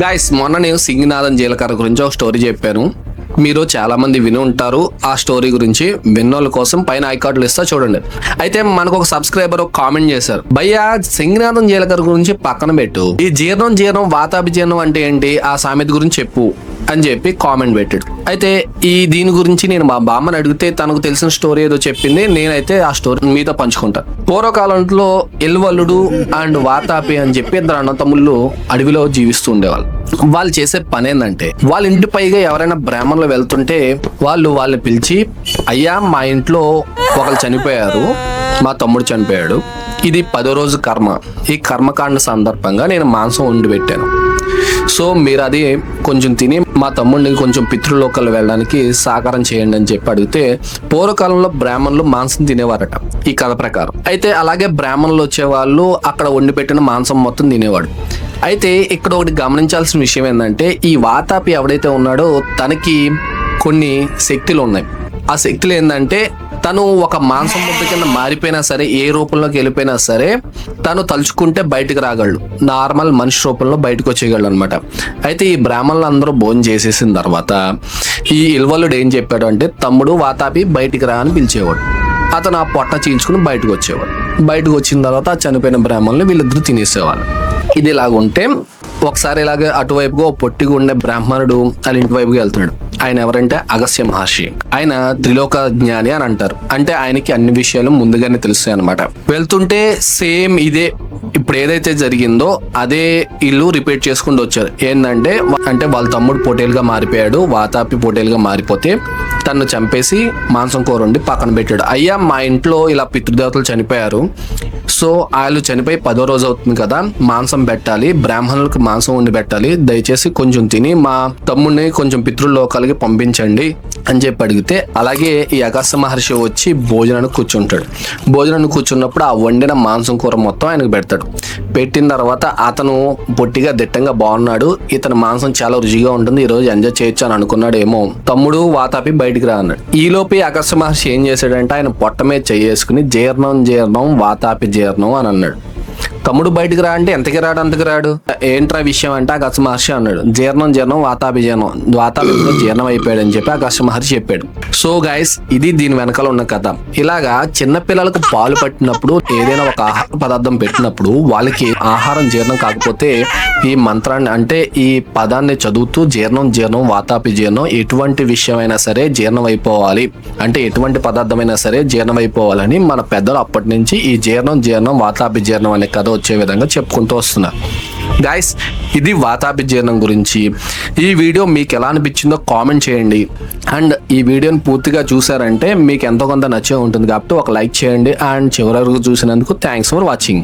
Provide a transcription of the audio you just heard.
Guys, మొన్న నేను సింగనాథం జీలకర్ర గురించి ఒక స్టోరీ చెప్పాను. మీరు చాలా మంది విని ఉంటారు. ఆ స్టోరీ గురించి విన్నోళ్ళ కోసం పైన ఐకార్డులు ఇస్తా చూడండి. అయితే మనకు ఒక సబ్స్క్రైబర్ ఒక కామెంట్ చేశారు, భయ్యా సింగనాథం జీలకర్ర గురించి పక్కన పెట్టు, ఈ జీర్ణం వాతాభిజీర్ణం అంటే ఏంటి, ఆ సామెత గురించి చెప్పు అని చెప్పి కామెంట్ పెట్టాడు. అయితే దీని గురించి నేను మా బామ్మని అడిగితే తనకు తెలిసిన స్టోరీ ఏదో చెప్పింది. నేనైతే ఆ స్టోరీ మీతో పంచుకుంటాను. పూర్వకాలంలో ఎల్వల్లుడు అండ్ వాతాపి అని చెప్పి ఇద్దరు అన్నతమ్ముళ్ళు అడవిలో జీవిస్తూ ఉండేవాళ్ళు. వాళ్ళు చేసే పని ఏంటంటే, వాళ్ళ ఇంటి పైగా ఎవరైనా బ్రాహ్మణులు వెళ్తుంటే వాళ్ళని పిలిచి, అయ్యా మా ఇంట్లో ఒకరు చనిపోయారు, మా తమ్ముడు చనిపోయాడు, ఇది 10వ రోజు కర్మ, ఈ కర్మకాండ సందర్భంగా నేను మాంసం వండి పెట్టాను, సో మీరు అది కొంచెం తిని మా తమ్ముడిని కొంచెం పితృలోకాలు వెళ్ళడానికి సహకారం చేయండి అని చెప్పి అడిగితే, పూర్వకాలంలో బ్రాహ్మణులు మాంసం తినేవారట ఈ కథ ప్రకారం. అయితే అలాగే బ్రాహ్మణులు వచ్చేవాళ్ళు అక్కడ వండి పెట్టిన మాంసం మొత్తం తినేవాడు. అయితే ఇక్కడ ఒకటి గమనించాల్సిన విషయం ఏంటంటే, ఈ వాతాపి ఎవడైతే ఉన్నాడో తనకి కొన్ని శక్తులు ఉన్నాయి. ఆ శక్తులు ఏంటంటే, తను ఒక మాంసం ముద్ద కింద మారిపోయినా సరే, ఏ రూపంలోకి వెళ్ళిపోయినా సరే తను తలుచుకుంటే బయటకు రాగలడు, నార్మల్ మనిషి రూపంలో బయటకు వచ్చేయగలడు అనమాట. అయితే ఈ బ్రాహ్మణులు అందరూ భోజనం చేసేసిన తర్వాత ఈ ఇల్వలుడు ఏం చెప్పాడు అంటే, తమ్ముడు వాతాపి బయటికి రా అని పిలిచేవాడు. అతను ఆ పొట్ట చీల్చుకుని బయటకు వచ్చేవాడు. బయటకు వచ్చిన తర్వాత చనిపోయిన బ్రాహ్మణులు వీళ్ళిద్దరూ తినేసేవాళ్ళు. ఇది ఇలాగుంటే ఒకసారి ఇలాగే అటువైపుగా పొట్టిగా ఉండే బ్రాహ్మణుడు వాళ్ళ ఇంటి వైపుగా వెళ్తున్నాడు. ఆయన ఎవరంటే అగస్త్య మహర్షి. ఆయన త్రిలోక జ్ఞాని అని అంటారు. అంటే ఆయనకి అన్ని విషయాలు ముందుగానే తెలుస్తాయి అనమాట. వెళ్తుంటే సేమ్ ఇదే ఇప్పుడు ఏదైతే జరిగిందో అదే ఇల్లు రిపీట్ చేసుకుంటూ వచ్చారు. ఏంటంటే వాళ్ళ తమ్ముడు పొటేలుగా మారిపోయాడు, వాతాపి పొటేలుగా మారిపోతే తను చంపేసి మాంసం కూర వండి పక్కన పెట్టాడు. అయ్యా మా ఇంట్లో ఇలా పితృదేవతలు చనిపోయారు, సో వాళ్ళు చనిపోయి 10వ రోజు అవుతుంది కదా, మాంసం పెట్టాలి, బ్రాహ్మణులకు మాంసం వండి పెట్టాలి, దయచేసి కొంచెం తిని మా తమ్ముడిని కొంచెం పితృలోకాలకి పంపించండి అని చెప్పి అడిగితే, అలాగే ఈ అగస్త్య మహర్షి వచ్చి భోజనానికి కూర్చుంటాడు. భోజనానికి కూర్చున్నప్పుడు ఆ వండిన మాంసం కూర మొత్తం ఆయనకు పెడతాడు. పెట్టిన తర్వాత అతను పొట్టిగా దిట్టంగా బాగున్నాడు, ఇతని మాంసం చాలా రుచిగా ఉంటుంది, ఈ రోజు ఎంజాయ్ చేయొచ్చు అని అనుకున్నాడు. ఏమో తమ్ముడు వాతాపి బయటికి రా అన్నాడు. ఈలోపు అగస్త్య మహర్షి ఏం చేశాడంటే, ఆయన పొట్ట మీద చేసుకుని జీర్ణం వాతాపి జీర్ణం అని అన్నాడు. తమ్ముడు బయటికి రా అంటే ఎంతకి రాడు అంతకి రాడు, ఏంట్రా విషయం అంటే అగస్త్య మహర్షి అన్నాడు. జీర్ణం వాతాపి జీర్ణం అయిపోయాడు అని చెప్పి అగస్త్య మహర్షి చెప్పాడు. సో గైస్, ఇది దీని వెనకాల ఉన్న కథ. ఇలాగా చిన్నపిల్లలకు పాలు పట్టినప్పుడు ఏదైనా ఒక ఆహార పదార్థం పెట్టినప్పుడు వాళ్ళకి ఆహారం జీర్ణం కాకపోతే ఈ మంత్రాన్ని అంటే ఈ పదాన్ని చదువుతూ జీర్ణం వాతాపి జీర్ణం, ఎటువంటి విషయమైనా సరే జీర్ణం అయిపోవాలి అంటే ఎటువంటి పదార్థమైనా సరే జీర్ణం అయిపోవాలని మన పెద్దలు అప్పటి నుంచి ఈ జీర్ణం వాతాపి జీర్ణం అనే కథ వచ్చే విధంగా చెప్పుకుంటూ వస్తున్నారు. గైస్, ఇది వాతాపి జీర్ణం గురించి. ఈ వీడియో మీకు ఎలా అనిపించిందో కామెంట్ చేయండి. అండ్ ఈ వీడియోని పూర్తిగా చూసారంటే మీకు ఎంతో కొంత నచ్చే ఉంటుంది కాబట్టి ఒక లైక్ చేయండి. అండ్ చివరి వరకు చూసినందుకు థ్యాంక్స్ ఫర్ వాచింగ్.